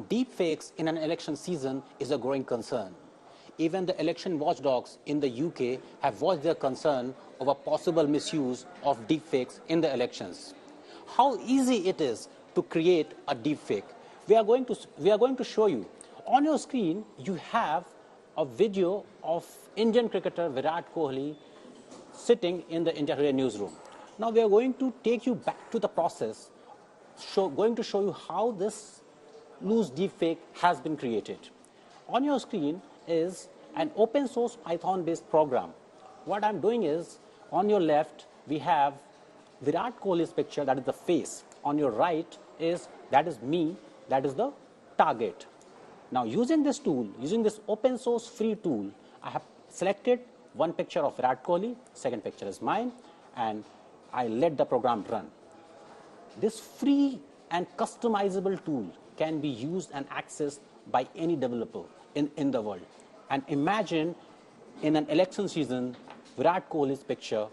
Deepfakes in an election season is a growing concern. Even the election watchdogs in the UK have voiced their concern over possible misuse of deepfakes in the elections. How easy it is to create a deepfake. We are going to show you. On your screen, you have a video of Indian cricketer Virat Kohli sitting in the India Today newsroom. Now we are going to take you back to the process, going to show you how this loose deepfake has been created. On your screen is an open source Python based program. What I'm doing is, on your left we have Virat Kohli's picture, that is the face. On your right that is me, that is the target. Now using this tool, using this open source free tool, I have selected one picture of Virat Kohli, second picture is mine, and I let the program run. This free and customizable tool can be used and accessed by any developer in the world. And imagine in an election season, Virat Kohli's picture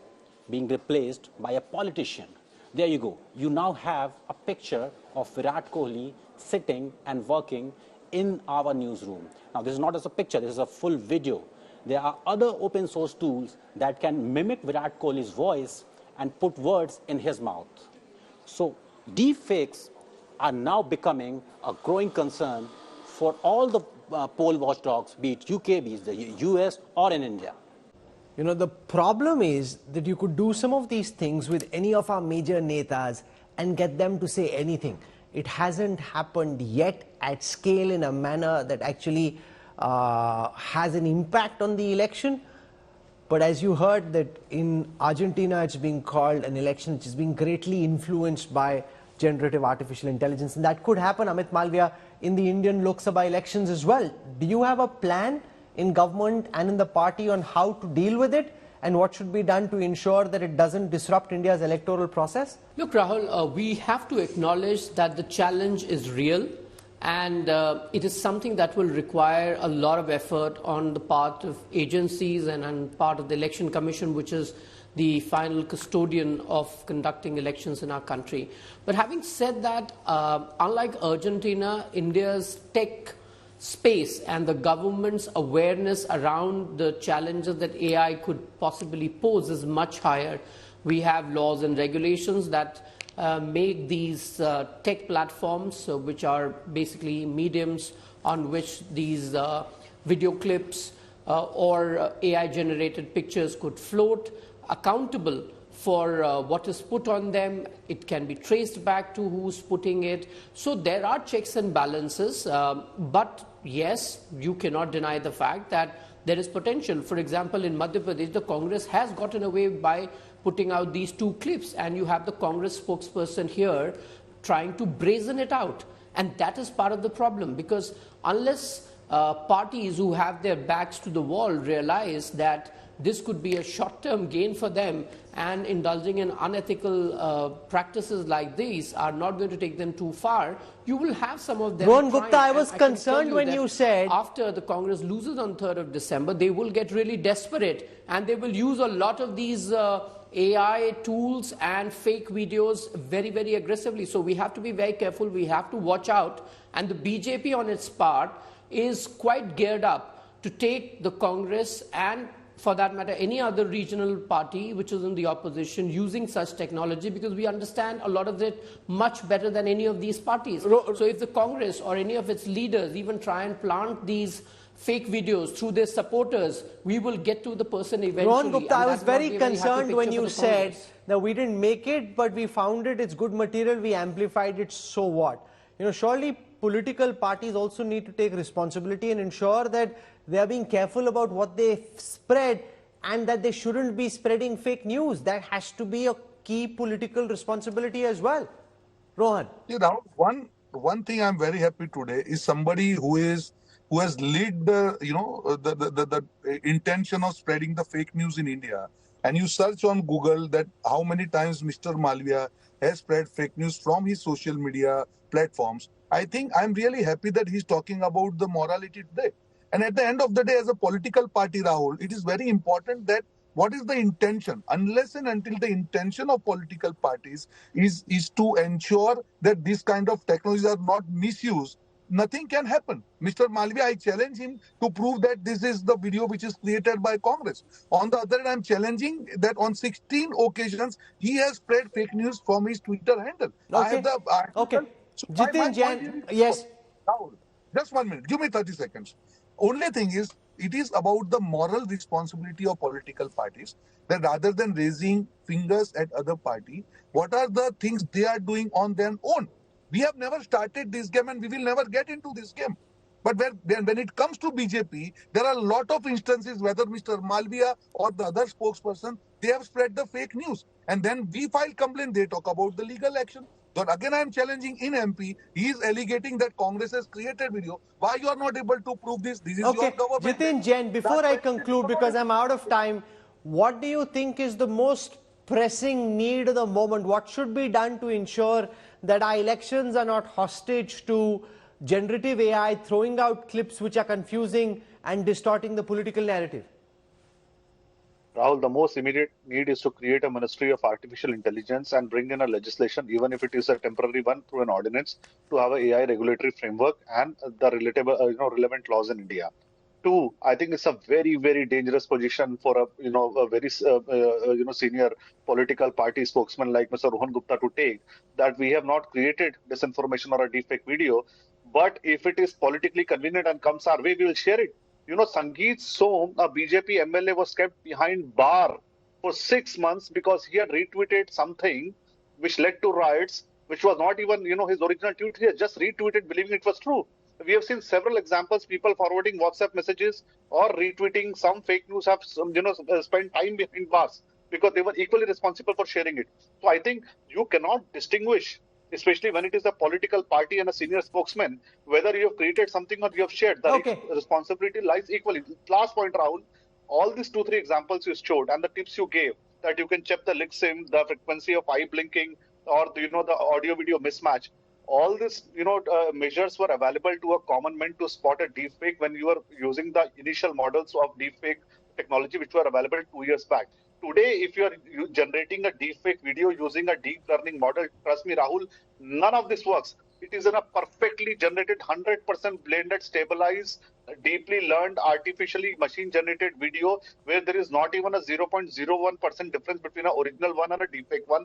being replaced by a politician. There you go. You now have a picture of Virat Kohli sitting and working in our newsroom. Now this is not as a picture, this is a full video. There are other open source tools that can mimic Virat Kohli's voice and put words in his mouth. So deepfakes are now becoming a growing concern for all the poll watchdogs, be it UK, be it the US, or in India. You know, the problem is that you could do some of these things with any of our major netas and get them to say anything. It hasn't happened yet at scale in a manner that actually has an impact on the election. But as you heard, that in Argentina it's being called an election which is being greatly influenced by generative artificial intelligence, and that could happen, Amit Malviya, in the Indian Lok Sabha elections as well. Do you have a plan in government and in the party on how to deal with it, and what should be done to ensure that it doesn't disrupt India's electoral process? Look, Rahul, we have to acknowledge that the challenge is real, and it is something that will require a lot of effort on the part of agencies and on part of the Election Commission, which is the final custodian of conducting elections in our country. But having said that, unlike Argentina, India's tech space and the government's awareness around the challenges that AI could possibly pose is much higher. We have laws and regulations that make these tech platforms, which are basically mediums on which these video clips or AI-generated pictures could float, accountable for what is put on them. It can be traced back to who's putting it. So there are checks and balances, but yes, you cannot deny the fact that there is potential. For example, in Madhya Pradesh, the Congress has gotten away by putting out these two clips, and you have the Congress spokesperson here trying to brazen it out. And that is part of the problem, because unless parties who have their backs to the wall realize that this could be a short-term gain for them, and indulging in unethical practices like these are not going to take them too far, you will have some of them. Rohan Gupta, I was concerned when you said, after the Congress loses on 3rd of December, they will get really desperate, and they will use a lot of these AI tools and fake videos very, very aggressively. So we have to be very careful. We have to watch out. And the BJP on its part is quite geared up to take the Congress and, for that matter, any other regional party which is in the opposition using such technology, because we understand a lot of it much better than any of these parties. So if the Congress or any of its leaders even try and plant these fake videos through their supporters, we will get to the person eventually. Rohan Gupta, I was very concerned when you said that we didn't make it, but we found it, it's good material, we amplified it, so what? You know, surely political parties also need to take responsibility and ensure that they are being careful about what they spread, and that they shouldn't be spreading fake news. That has to be a key political responsibility as well. Rohan. You know, one thing I'm very happy today is somebody who has led the the intention of spreading the fake news in India. And you search on Google that how many times Mr. Malviya has spread fake news from his social media platforms. I think I'm really happy that he's talking about the morality today. And at the end of the day, as a political party, Rahul, it is very important that what is the intention? Unless and until the intention of political parties is to ensure that these kind of technologies are not misused, nothing can happen. Mr. Malviya, I challenge him to prove that this is the video which is created by Congress. On the other hand, I'm challenging that on 16 occasions he has spread fake news from his Twitter handle. I have Okay. the Okay. article. So my Jitin point here Jain, is, yes. Rahul, just 1 minute. Give me 30 seconds. Only thing is, it is about the moral responsibility of political parties that rather than raising fingers at other party, what are the things they are doing on their own? We have never started this game and we will never get into this game. But when it comes to BJP, there are a lot of instances, whether Mr. Malviya or the other spokesperson, they have spread the fake news. And then we file complaint, they talk about the legal action. But again, I am challenging in MP, he is alleging that Congress has created video. Why you are not able to prove this? This is your Okay, government. Jitin Jain, before I conclude, because I'm out of time, what do you think is the most pressing need at the moment? What should be done to ensure that our elections are not hostage to generative AI throwing out clips which are confusing and distorting the political narrative? Rahul, the most immediate need is to create a Ministry of Artificial Intelligence and bring in a legislation, even if it is a temporary one through an ordinance, to have a AI regulatory framework and the relevant laws in India. Two, I think it's a very, very dangerous position for a very senior political party spokesman like Mr. Rohan Gupta to take, that we have not created disinformation or a deepfake video, but if it is politically convenient and comes our way, we will share it. Sangeet Som, a BJP MLA, was kept behind bar for 6 months because he had retweeted something which led to riots, which was not even, his original tweet. He had just retweeted believing it was true. We have seen several examples, people forwarding WhatsApp messages or retweeting some fake news have, spent time behind bars because they were equally responsible for sharing it. So I think you cannot distinguish, especially when it is a political party and a senior spokesman, whether you have created something or you have shared. The Okay. responsibility lies equally. Last point, Rahul, all these 2-3 examples you showed and the tips you gave, that you can check the lip-sync, the frequency of eye blinking, or the audio-video mismatch. All these measures were available to a common man to spot a deepfake when you were using the initial models of deepfake technology which were available 2 years back. Today, if you are generating a deepfake video using a deep learning model, trust me, Rahul, none of this works. It is in a perfectly generated, 100% blended, stabilized, deeply learned, artificially machine-generated video where there is not even a 0.01% difference between an original one and a deepfake one.